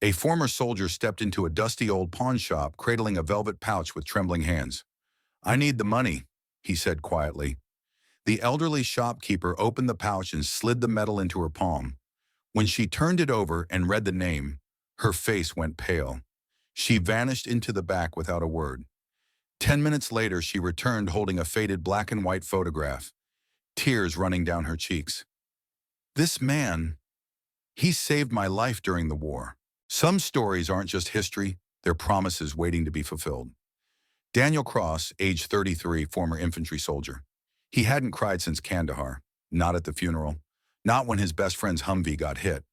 A former soldier stepped into a dusty old pawn shop, cradling a velvet pouch with trembling hands. "I need the money," he said quietly. The elderly shopkeeper opened the pouch and slid the metal into her palm. When she turned it over and read the name, her face went pale. She vanished into the back without a word. 10 minutes later, she returned holding a faded black and white photograph, tears running down her cheeks. "This man, he saved my life during the war." Some stories aren't just history, they're promises waiting to be fulfilled. Daniel Cross, age 33, former infantry soldier. He hadn't cried since Kandahar, not at the funeral, not when his best friend's Humvee got hit,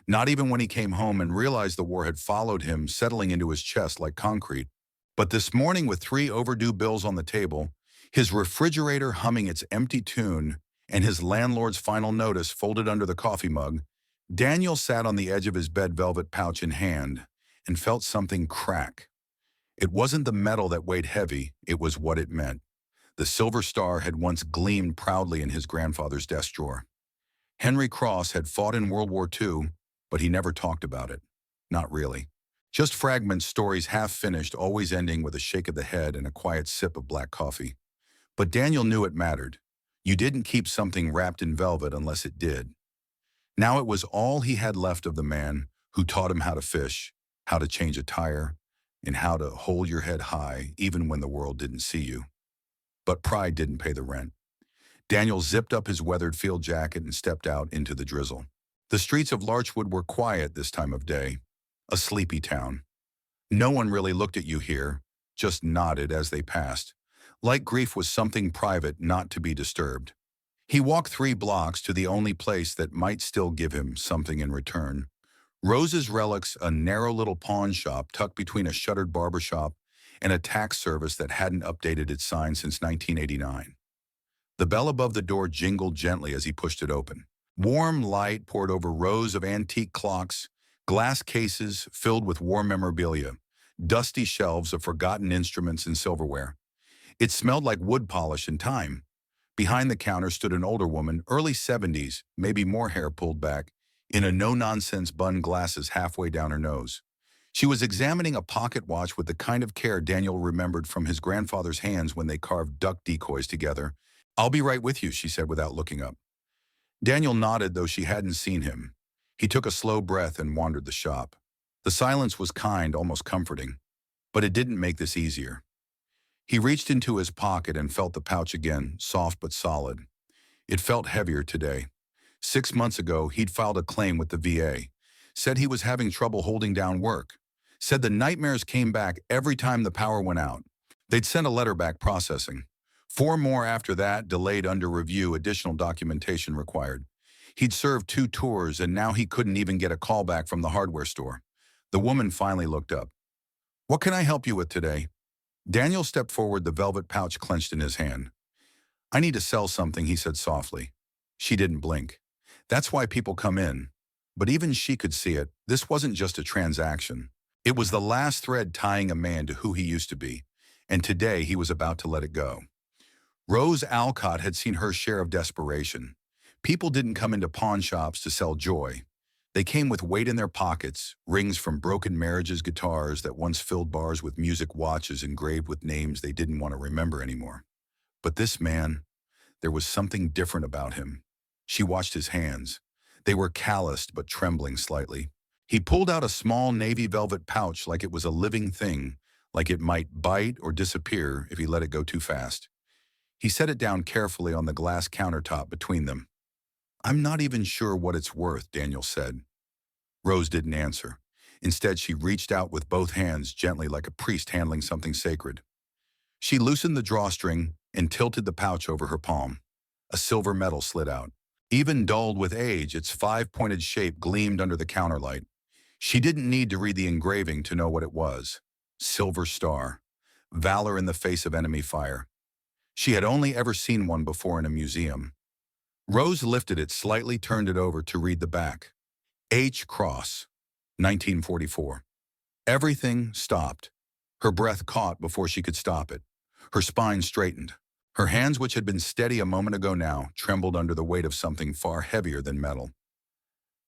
not even when he came home and realized the war had followed him, settling into his chest like concrete. But this morning, with 3 overdue bills on the table, his refrigerator humming its empty tune, and his landlord's final notice folded under the coffee mug, Daniel sat on the edge of his bed, velvet pouch in hand, and felt something crack. It wasn't the metal that weighed heavy, it was what it meant. The silver star had once gleamed proudly in his grandfather's desk drawer. Henry Cross had fought in World War II, but he never talked about it. Not really. Just fragments, stories half finished, always ending with a shake of the head and a quiet sip of black coffee. But Daniel knew it mattered. You didn't keep something wrapped in velvet unless it did. Now it was all he had left of the man who taught him how to fish, how to change a tire, and how to hold your head high even when the world didn't see you. But pride didn't pay the rent. Daniel zipped up his weathered field jacket and stepped out into the drizzle. The streets of Larchwood were quiet this time of day, a sleepy town. No one really looked at you here, just nodded as they passed. Like grief was something private, not to be disturbed. He walked 3 blocks to the only place that might still give him something in return. Rose's Relics, a narrow little pawn shop tucked between a shuttered barber shop and a tax service that hadn't updated its sign since 1989. The bell above the door jingled gently as he pushed it open. Warm light poured over rows of antique clocks, glass cases filled with war memorabilia, dusty shelves of forgotten instruments and silverware. It smelled like wood polish and time. Behind the counter stood an older woman, early 70s, maybe more hair pulled back, in a no-nonsense bun, glasses halfway down her nose. She was examining a pocket watch with the kind of care Daniel remembered from his grandfather's hands when they carved duck decoys together. "I'll be right with you," she said without looking up. Daniel nodded, though she hadn't seen him. He took a slow breath and wandered the shop. The silence was kind, almost comforting, but it didn't make this easier. He reached into his pocket and felt the pouch again, soft but solid. It felt heavier today. 6 months ago, he'd filed a claim with the VA, said he was having trouble holding down work, said the nightmares came back every time the power went out. They'd sent a letter back processing. 4 more after that, delayed under review, additional documentation required. He'd served 2 tours, and now he couldn't even get a call back from the hardware store. The woman finally looked up. "What can I help you with today?" Daniel stepped forward, the velvet pouch clenched in his hand. "I need to sell something," he said softly. She didn't blink. That's why people come in. But even she could see it. This wasn't just a transaction. It was the last thread tying a man to who he used to be, and today he was about to let it go. Rose Alcott had seen her share of desperation. People didn't come into pawn shops to sell joy. They came with weight in their pockets, rings from broken marriages, guitars that once filled bars with music, watches engraved with names they didn't want to remember anymore. But this man, there was something different about him. She watched his hands. They were calloused but trembling slightly. He pulled out a small navy velvet pouch like it was a living thing, like it might bite or disappear if he let it go too fast. He set it down carefully on the glass countertop between them. "I'm not even sure what it's worth," Daniel said. Rose didn't answer. Instead, she reached out with both hands, gently like a priest handling something sacred. She loosened the drawstring and tilted the pouch over her palm. A silver medal slid out. Even dulled with age, its 5-pointed shape gleamed under the counterlight. She didn't need to read the engraving to know what it was. Silver Star. Valor in the face of enemy fire. She had only ever seen one before in a museum. Rose lifted it slightly, turned it over to read the back. H. Cross, 1944. Everything stopped. Her breath caught before she could stop it. Her spine straightened. Her hands, which had been steady a moment ago now, trembled under the weight of something far heavier than metal.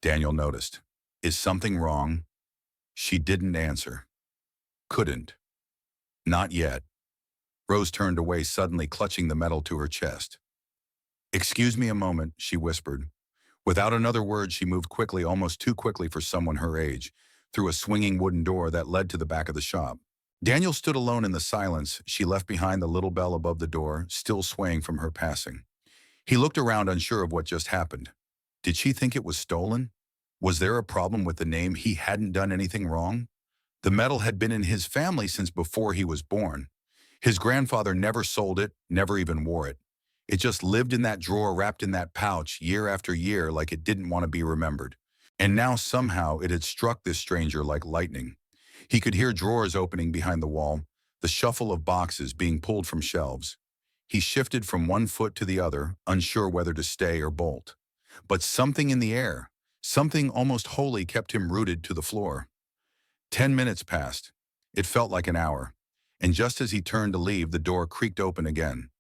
Daniel noticed. "Is something wrong?" She didn't answer. Couldn't. Not yet. Rose turned away, suddenly clutching the metal to her chest. "Excuse me a moment," she whispered. Without another word, she moved quickly, almost too quickly for someone her age, through a swinging wooden door that led to the back of the shop. Daniel stood alone in the silence she left behind the little bell above the door, still swaying from her passing. He looked around, unsure of what just happened. Did she think it was stolen? Was there a problem with the name? He hadn't done anything wrong. The metal had been in his family since before he was born. His grandfather never sold it, never even wore it. It just lived in that drawer, wrapped in that pouch, year after year, like it didn't want to be remembered. And now somehow it had struck this stranger like lightning. He could hear drawers opening behind the wall, the shuffle of boxes being pulled from shelves. He shifted from one foot to the other, unsure whether to stay or bolt. But something in the air, something almost holy, kept him rooted to the floor. 10 minutes passed. It felt like an hour. And just as he turned to leave, the door creaked open again.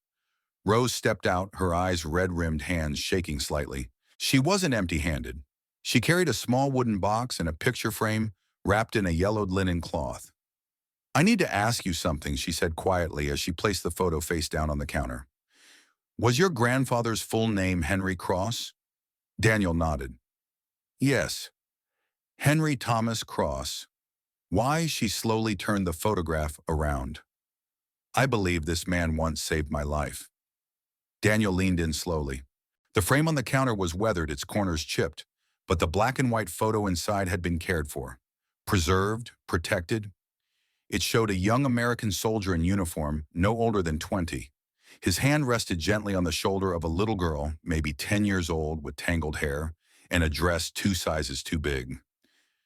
Rose stepped out, her eyes red-rimmed, hands shaking slightly. She wasn't empty-handed. She carried a small wooden box and a picture frame wrapped in a yellowed linen cloth. "I need to ask you something," she said quietly as she placed the photo face down on the counter. "Was your grandfather's full name Henry Cross?" Daniel nodded. "Yes, Henry Thomas Cross." Why? She slowly turned the photograph around. "I believe this man once saved my life." Daniel leaned in slowly. The frame on the counter was weathered, its corners chipped, but the black and white photo inside had been cared for, preserved, protected. It showed a young American soldier in uniform, no older than 20. His hand rested gently on the shoulder of a little girl, maybe 10 years old, with tangled hair and a dress 2 sizes too big.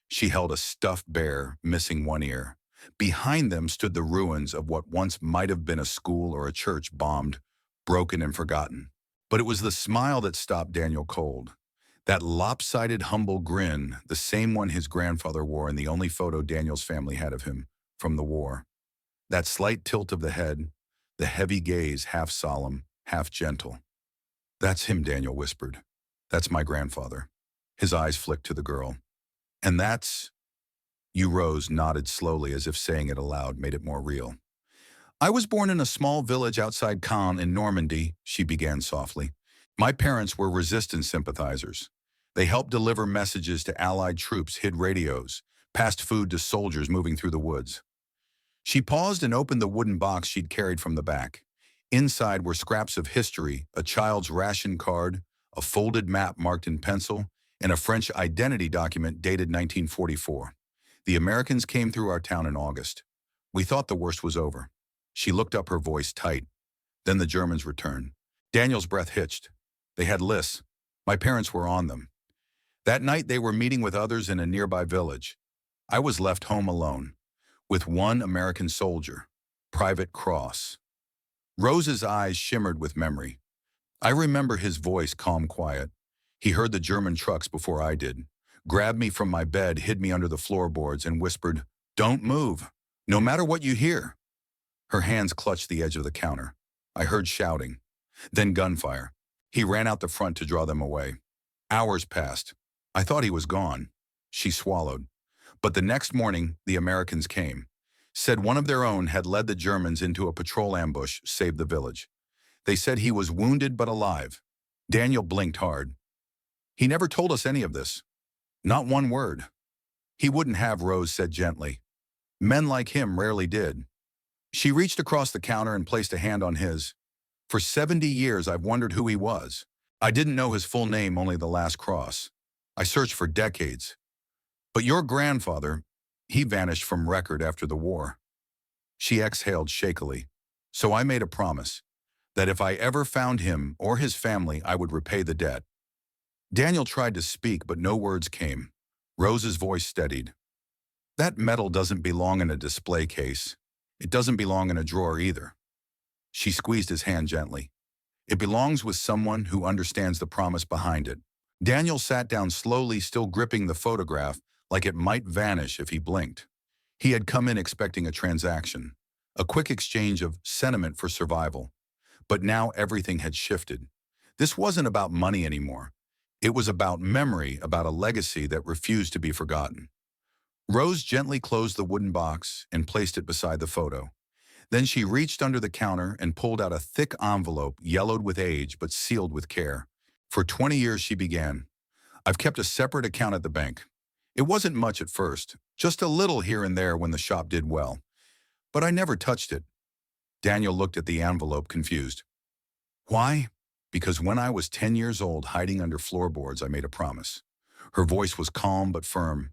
She held a stuffed bear, missing one ear. Behind them stood the ruins of what once might have been a school or a church, bombed, broken and forgotten. But it was the smile that stopped Daniel cold. That lopsided, humble grin, the same one his grandfather wore in the only photo Daniel's family had of him from the war. That slight tilt of the head, the heavy gaze, half solemn, half gentle. "That's him," Daniel whispered. "That's my grandfather." His eyes flicked to the girl. "And that's—" You Rose nodded slowly, as if saying it aloud made it more real. "I was born in a small village outside Caen in Normandy," she began softly. "My parents were resistance sympathizers. They helped deliver messages to Allied troops, hid radios, passed food to soldiers moving through the woods." She paused and opened the wooden box she'd carried from the back. Inside were scraps of history, a child's ration card, a folded map marked in pencil, and a French identity document dated 1944. "The Americans came through our town in August. We thought the worst was over." She looked up, her voice tight. "Then the Germans returned." Daniel's breath hitched. "They had lists. My parents were on them. That night they were meeting with others in a nearby village. I was left home alone, with one American soldier, Private Cross." Rose's eyes shimmered with memory. "I remember his voice, calm, quiet. He heard the German trucks before I did, grabbed me from my bed, hid me under the floorboards, and whispered, 'Don't move, no matter what you hear.'" Her hands clutched the edge of the counter. "I heard shouting, then gunfire. He ran out the front to draw them away. Hours passed. I thought he was gone." She swallowed. "But the next morning, the Americans came. Said one of their own had led the Germans into a patrol ambush, saved the village. They said he was wounded but alive." Daniel blinked hard. "He never told us any of this. Not one word." "He wouldn't have," Rose said gently. "Men like him rarely did." She reached across the counter and placed a hand on his. "For 70 years I've wondered who he was. I didn't know his full name, only the last cross. I searched for decades. But your grandfather, he vanished from record after the war." She exhaled shakily. "So I made a promise, that if I ever found him or his family, I would repay the debt." Daniel tried to speak, but no words came. Rose's voice steadied. "That metal doesn't belong in a display case. It doesn't belong in a drawer either." She squeezed his hand gently. "It belongs with someone who understands the promise behind it." Daniel sat down slowly, still gripping the photograph, like it might vanish if he blinked. He had come in expecting a transaction, a quick exchange of sentiment for survival. But now everything had shifted. This wasn't about money anymore. It was about memory, about a legacy that refused to be forgotten. Rose gently closed the wooden box and placed it beside the photo. Then she reached under the counter and pulled out a thick envelope, yellowed with age but sealed with care. For 20 years, she began, I've kept a separate account at the bank. It wasn't much at first, just a little here and there when the shop did well. But I never touched it. Daniel looked at the envelope, confused. Why? Because when I was 10 years old, hiding under floorboards, I made a promise. Her voice was calm but firm.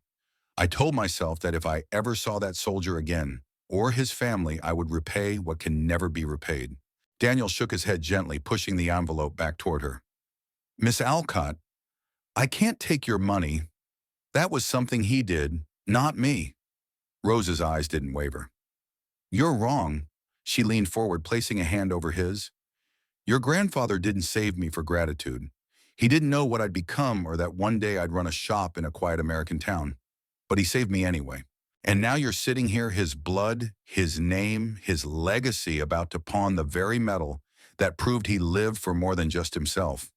I told myself that if I ever saw that soldier again, or his family, I would repay what can never be repaid. Daniel shook his head gently, pushing the envelope back toward her. Miss Alcott, I can't take your money. That was something he did, not me. Rose's eyes didn't waver. You're wrong. She leaned forward, placing a hand over his. Your grandfather didn't save me for gratitude. He didn't know what I'd become or that one day I'd run a shop in a quiet American town. But he saved me anyway. And now you're sitting here, his blood, his name, his legacy about to pawn the very metal that proved he lived for more than just himself.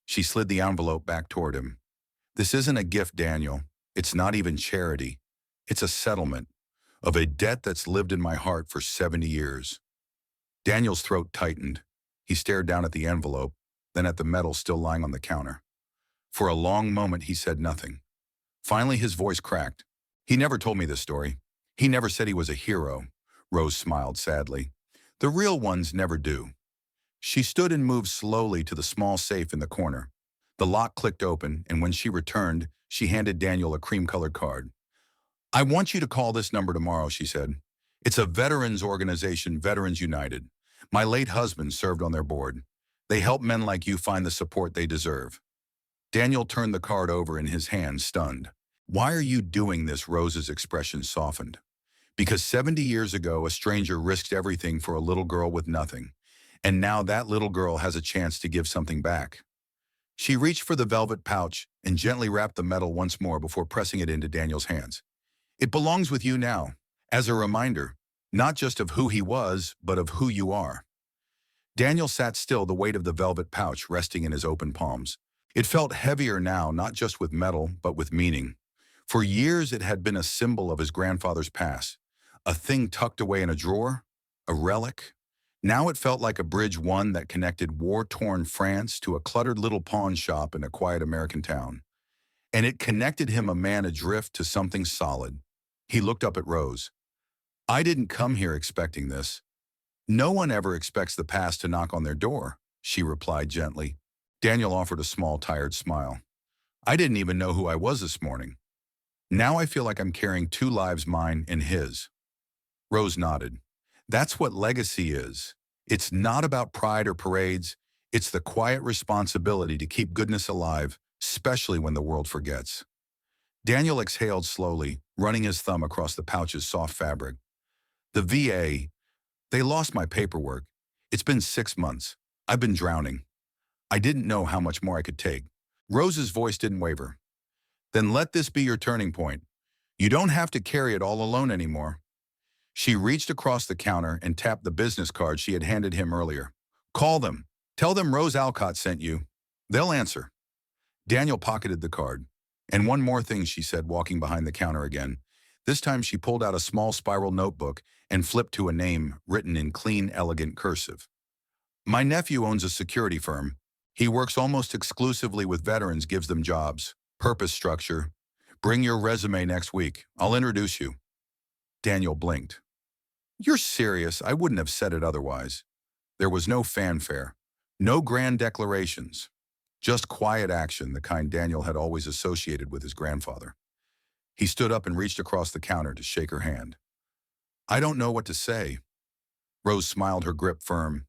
She slid the envelope back toward him. This isn't a gift, Daniel. It's not even charity. It's a settlement of a debt that's lived in my heart for 70 years. Daniel's throat tightened. He stared down at the envelope, then at the metal still lying on the counter. For a long moment, he said nothing. Finally, his voice cracked. He never told me this story. He never said he was a hero. Rose smiled sadly. The real ones never do. She stood and moved slowly to the small safe in the corner. The lock clicked open, and when she returned, she handed Daniel a cream-colored card. I want you to call this number tomorrow, she said. It's a veterans organization, Veterans United. My late husband served on their board. They help men like you find the support they deserve. Daniel turned the card over in his hand, stunned. Why are you doing this? Rose's expression softened. Because 70 years ago, a stranger risked everything for a little girl with nothing. And now that little girl has a chance to give something back. She reached for the velvet pouch and gently wrapped the metal once more before pressing it into Daniel's hands. It belongs with you now, as a reminder, not just of who he was, but of who you are. Daniel sat still, the weight of the velvet pouch resting in his open palms. It felt heavier now, not just with metal, but with meaning. For years, it had been a symbol of his grandfather's past, a thing tucked away in a drawer, a relic. Now it felt like a bridge, one that connected war-torn France to a cluttered little pawn shop in a quiet American town. And it connected him, a man adrift, to something solid. He looked up at Rose. I didn't come here expecting this. No one ever expects the past to knock on their door, she replied gently. Daniel offered a small, tired smile. I didn't even know who I was this morning. Now I feel like I'm carrying two lives, mine and his. Rose nodded. That's what legacy is. It's not about pride or parades. It's the quiet responsibility to keep goodness alive, especially when the world forgets. Daniel exhaled slowly, running his thumb across the pouch's soft fabric. The VA, they lost my paperwork. It's been 6 months. I've been drowning. I didn't know how much more I could take. Rose's voice didn't waver. Then let this be your turning point. You don't have to carry it all alone anymore. She reached across the counter and tapped the business card she had handed him earlier. Call them. Tell them Rose Alcott sent you. They'll answer. Daniel pocketed the card. And one more thing, she said, walking behind the counter again. This time she pulled out a small spiral notebook and flipped to a name written in clean, elegant cursive. My nephew owns a security firm. He works almost exclusively with veterans, gives them jobs, purpose, structure. Bring your resume next week. I'll introduce you. Daniel blinked. You're serious? I wouldn't have said it otherwise. There was no fanfare, no grand declarations, just quiet action, the kind Daniel had always associated with his grandfather. He stood up and reached across the counter to shake her hand. I don't know what to say. Rose smiled, her grip firm.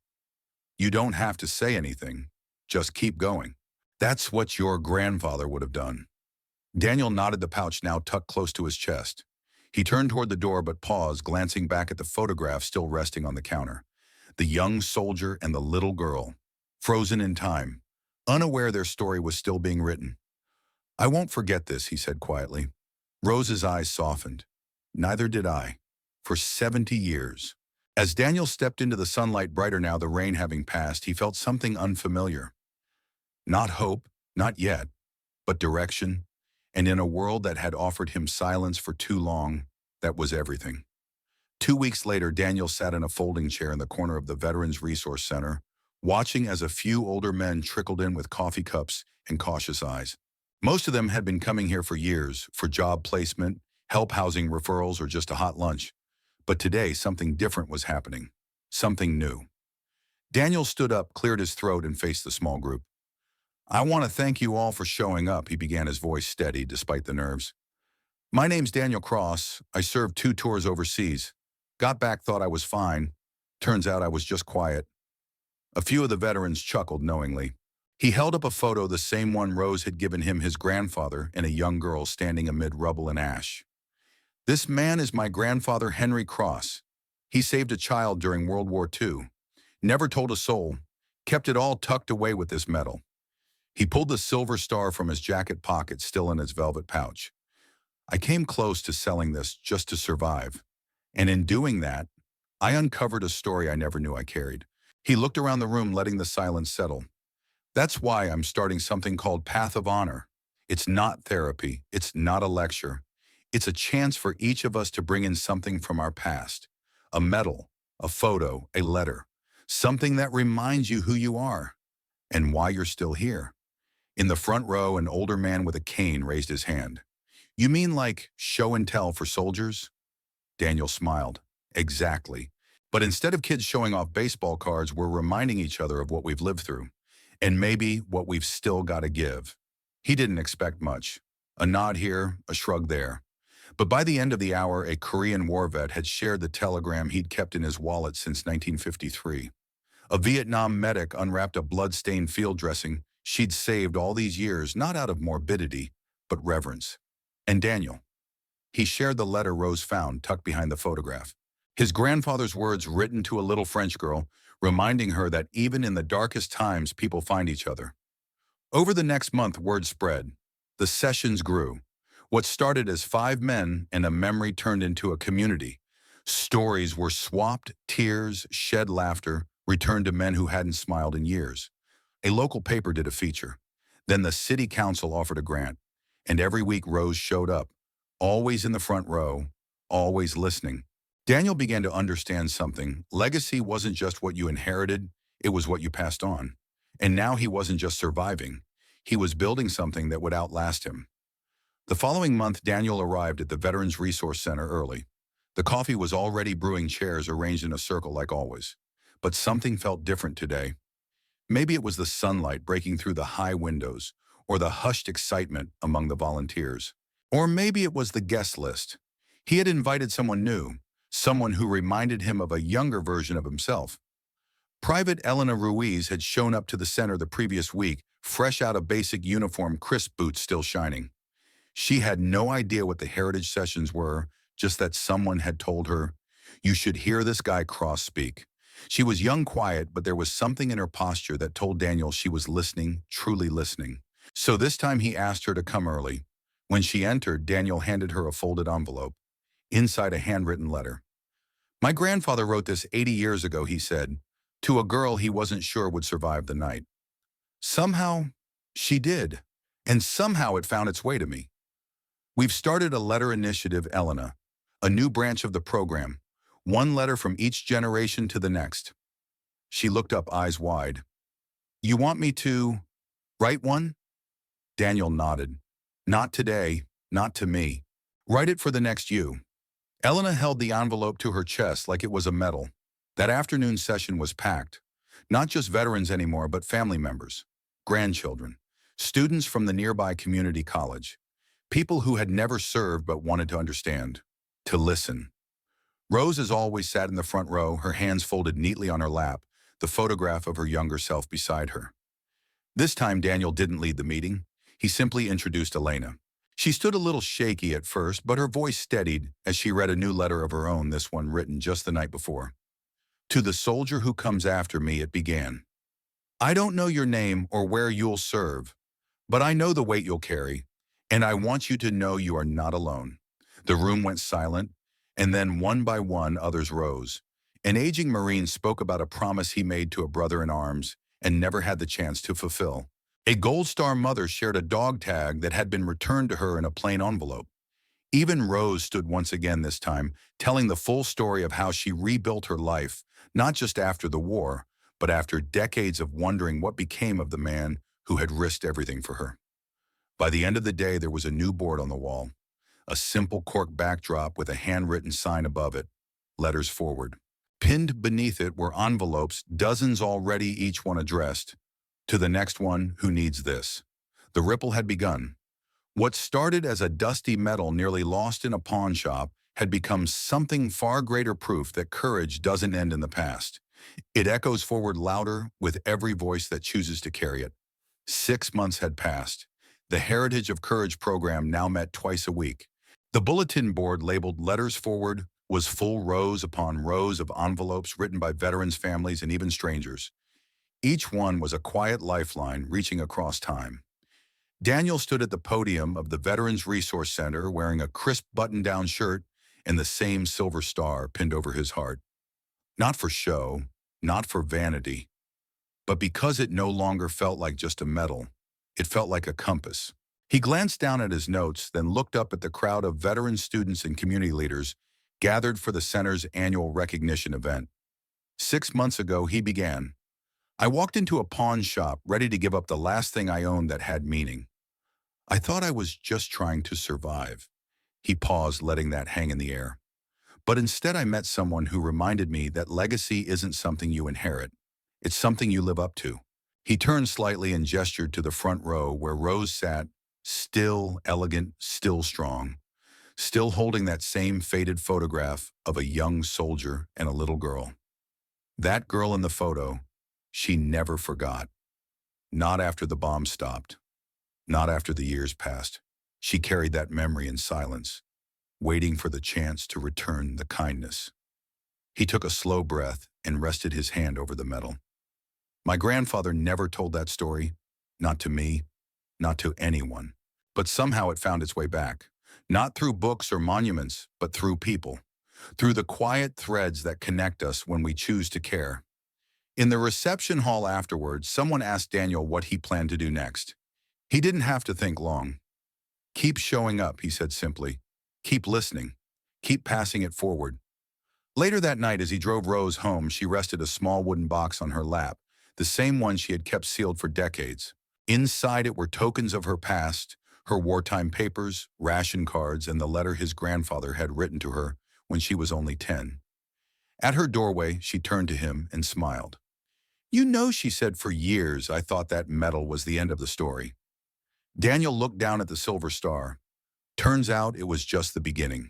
You don't have to say anything. Just keep going. That's what your grandfather would have done. Daniel nodded, the pouch now tucked close to his chest. He turned toward the door but paused, glancing back at the photograph still resting on the counter. The young soldier and the little girl, frozen in time, unaware their story was still being written. I won't forget this, he said quietly. Rose's eyes softened. Neither did I. For 70 years. As Daniel stepped into the sunlight, brighter now, the rain having passed, he felt something unfamiliar. Not hope, not yet, but direction. And in a world that had offered him silence for too long, that was everything. 2 weeks later, Daniel sat in a folding chair in the corner of the Veterans Resource Center, watching as a few older men trickled in with coffee cups and cautious eyes. Most of them had been coming here for years, for job placement, help housing referrals, or just a hot lunch. But today, something different was happening. Something new. Daniel stood up, cleared his throat, and faced the small group. "I want to thank you all for showing up," he began, his voice steady despite the nerves. "My name's Daniel Cross. I served 2 tours overseas. Got back, thought I was fine. Turns out I was just quiet." A few of the veterans chuckled knowingly. He held up a photo, the same one Rose had given him, his grandfather and a young girl standing amid rubble and ash. "This man is my grandfather, Henry Cross. He saved a child during World War II. Never told a soul. Kept it all tucked away with this medal." He pulled the silver star from his jacket pocket, still in its velvet pouch. "I came close to selling this just to survive. And in doing that, I uncovered a story I never knew I carried." He looked around the room, letting the silence settle. "That's why I'm starting something called Path of Honor. It's not therapy. It's not a lecture. It's a chance for each of us to bring in something from our past. A medal, a photo, a letter. Something that reminds you who you are and why you're still here." In the front row, an older man with a cane raised his hand. "You mean like show and tell for soldiers?" Daniel smiled. "Exactly. But instead of kids showing off baseball cards, we're reminding each other of what we've lived through. And maybe what we've still got to give." He didn't expect much. A nod here, a shrug there. But by the end of the hour, a Korean war vet had shared the telegram he'd kept in his wallet since 1953. A Vietnam medic unwrapped a blood-stained field dressing she'd saved all these years, not out of morbidity, but reverence. And Daniel. He shared the letter Rose found tucked behind the photograph. His grandfather's words written to a little French girl, reminding her that even in the darkest times, people find each other. Over the next month, word spread. The sessions grew. What started as 5 men and a memory turned into a community. Stories were swapped, tears, shed laughter, returned to men who hadn't smiled in years. A local paper did a feature. Then the city council offered a grant. And every week Rose showed up, always in the front row, always listening. Daniel began to understand something. Legacy wasn't just what you inherited, it was what you passed on. And now he wasn't just surviving. He was building something that would outlast him. The following month, Daniel arrived at the Veterans Resource Center early. The coffee was already brewing, chairs arranged in a circle like always. But something felt different today. Maybe it was the sunlight breaking through the high windows, or the hushed excitement among the volunteers. Or maybe it was the guest list. He had invited someone new, someone who reminded him of a younger version of himself. Private Elena Ruiz had shown up to the center the previous week, fresh out of basic uniform, crisp boots still shining. She had no idea what the heritage sessions were, just that someone had told her, "You should hear this guy Cross speak." She was young, quiet, but there was something in her posture that told Daniel she was listening, truly listening. So this time he asked her to come early. When she entered, Daniel handed her a folded envelope. Inside, a handwritten letter. "My grandfather wrote this 80 years ago," he said, "to a girl he wasn't sure would survive the night. Somehow, she did. And somehow it found its way to me. We've started a letter initiative, Elena, a new branch of the program. One letter from each generation to the next." She looked up, eyes wide. "You want me to write one?" Daniel nodded. "Not today, not to me. Write it for the next you." Elena held the envelope to her chest like it was a medal. That afternoon session was packed. Not just veterans anymore, but family members, grandchildren, students from the nearby community college, people who had never served but wanted to understand, to listen. Rose, as always, sat in the front row, her hands folded neatly on her lap, the photograph of her younger self beside her. This time, Daniel didn't lead the meeting. He simply introduced Elena. She stood a little shaky at first, but her voice steadied as she read a new letter of her own, this one written just the night before. "To the soldier who comes after me," it began. "I don't know your name or where you'll serve, but I know the weight you'll carry, and I want you to know you are not alone." The room went silent, and then one by one others rose. An aging Marine spoke about a promise he made to a brother in arms and never had the chance to fulfill. A Gold Star mother shared a dog tag that had been returned to her in a plain envelope. Even Rose stood once again this time, telling the full story of how she rebuilt her life, not just after the war, but after decades of wondering what became of the man who had risked everything for her. By the end of the day, there was a new board on the wall, a simple cork backdrop with a handwritten sign above it, letters forward. Pinned beneath it were envelopes, dozens already, each one addressed, to the next one who needs this. The ripple had begun. What started as a dusty medal nearly lost in a pawn shop had become something far greater, proof that courage doesn't end in the past. It echoes forward louder with every voice that chooses to carry it. 6 months had passed. The Heritage of Courage program now met twice a week. The bulletin board labeled Letters Forward was full, rows upon rows of envelopes written by veterans' families and even strangers. Each one was a quiet lifeline reaching across time. Daniel stood at the podium of the Veterans Resource Center wearing a crisp button-down shirt and the same silver star pinned over his heart. Not for show, not for vanity, but because it no longer felt like just a medal. It felt like a compass. He glanced down at his notes, then looked up at the crowd of veteran students and community leaders gathered for the center's annual recognition event. 6 months ago, he began. I walked into a pawn shop ready to give up the last thing I owned that had meaning. I thought I was just trying to survive. He paused, letting that hang in the air. But instead I met someone who reminded me that legacy isn't something you inherit. It's something you live up to. He turned slightly and gestured to the front row where Rose sat, still elegant, still strong, still holding that same faded photograph of a young soldier and a little girl. That girl in the photo, she never forgot. Not after the bomb stopped. Not after the years passed. She carried that memory in silence, waiting for the chance to return the kindness. He took a slow breath and rested his hand over the medal. My grandfather never told that story, not to me, not to anyone. But somehow it found its way back, not through books or monuments, but through people, through the quiet threads that connect us when we choose to care. In the reception hall afterwards, someone asked Daniel what he planned to do next. He didn't have to think long. Keep showing up, he said simply. Keep listening. Keep passing it forward. Later that night, as he drove Rose home, she rested a small wooden box on her lap, the same one she had kept sealed for decades. Inside it were tokens of her past, her wartime papers, ration cards, and the letter his grandfather had written to her when she was only 10. At her doorway, she turned to him and smiled. You know, she said, for years I thought that medal was the end of the story. Daniel looked down at the silver star. Turns out it was just the beginning.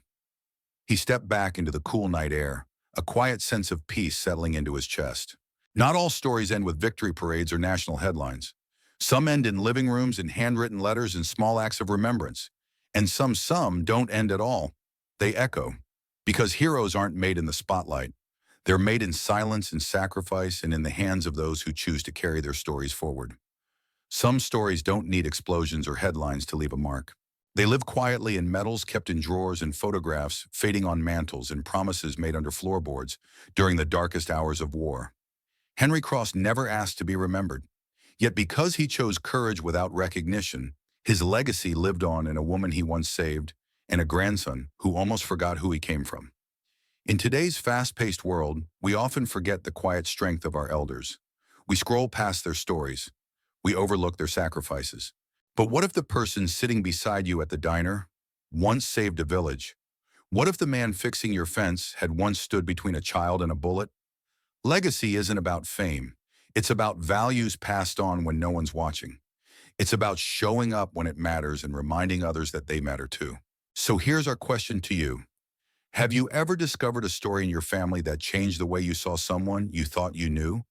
He stepped back into the cool night air, a quiet sense of peace settling into his chest. Not all stories end with victory parades or national headlines. Some end in living rooms and handwritten letters and small acts of remembrance. And some don't end at all. They echo. Because heroes aren't made in the spotlight. They're made in silence and sacrifice and in the hands of those who choose to carry their stories forward. Some stories don't need explosions or headlines to leave a mark. They live quietly in medals kept in drawers and photographs fading on mantels and promises made under floorboards during the darkest hours of war. Henry Cross never asked to be remembered. Yet because he chose courage without recognition, his legacy lived on in a woman he once saved and a grandson who almost forgot who he came from. In today's fast-paced world, we often forget the quiet strength of our elders. We scroll past their stories. We overlook their sacrifices. But what if the person sitting beside you at the diner once saved a village? What if the man fixing your fence had once stood between a child and a bullet? Legacy isn't about fame. It's about values passed on when no one's watching. It's about showing up when it matters and reminding others that they matter too. So here's our question to you. Have you ever discovered a story in your family that changed the way you saw someone you thought you knew?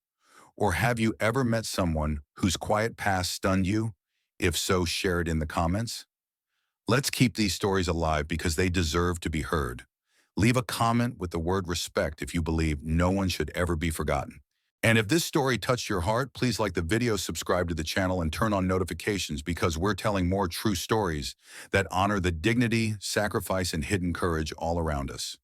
Or have you ever met someone whose quiet past stunned you? If so, share it in the comments. Let's keep these stories alive because they deserve to be heard. Leave a comment with the word respect if you believe no one should ever be forgotten. And if this story touched your heart, please like the video, subscribe to the channel, and turn on notifications because we're telling more true stories that honor the dignity, sacrifice, and hidden courage all around us.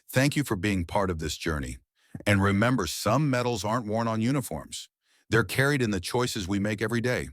Thank you for being part of this journey. And remember, some medals aren't worn on uniforms. They're carried in the choices we make every day.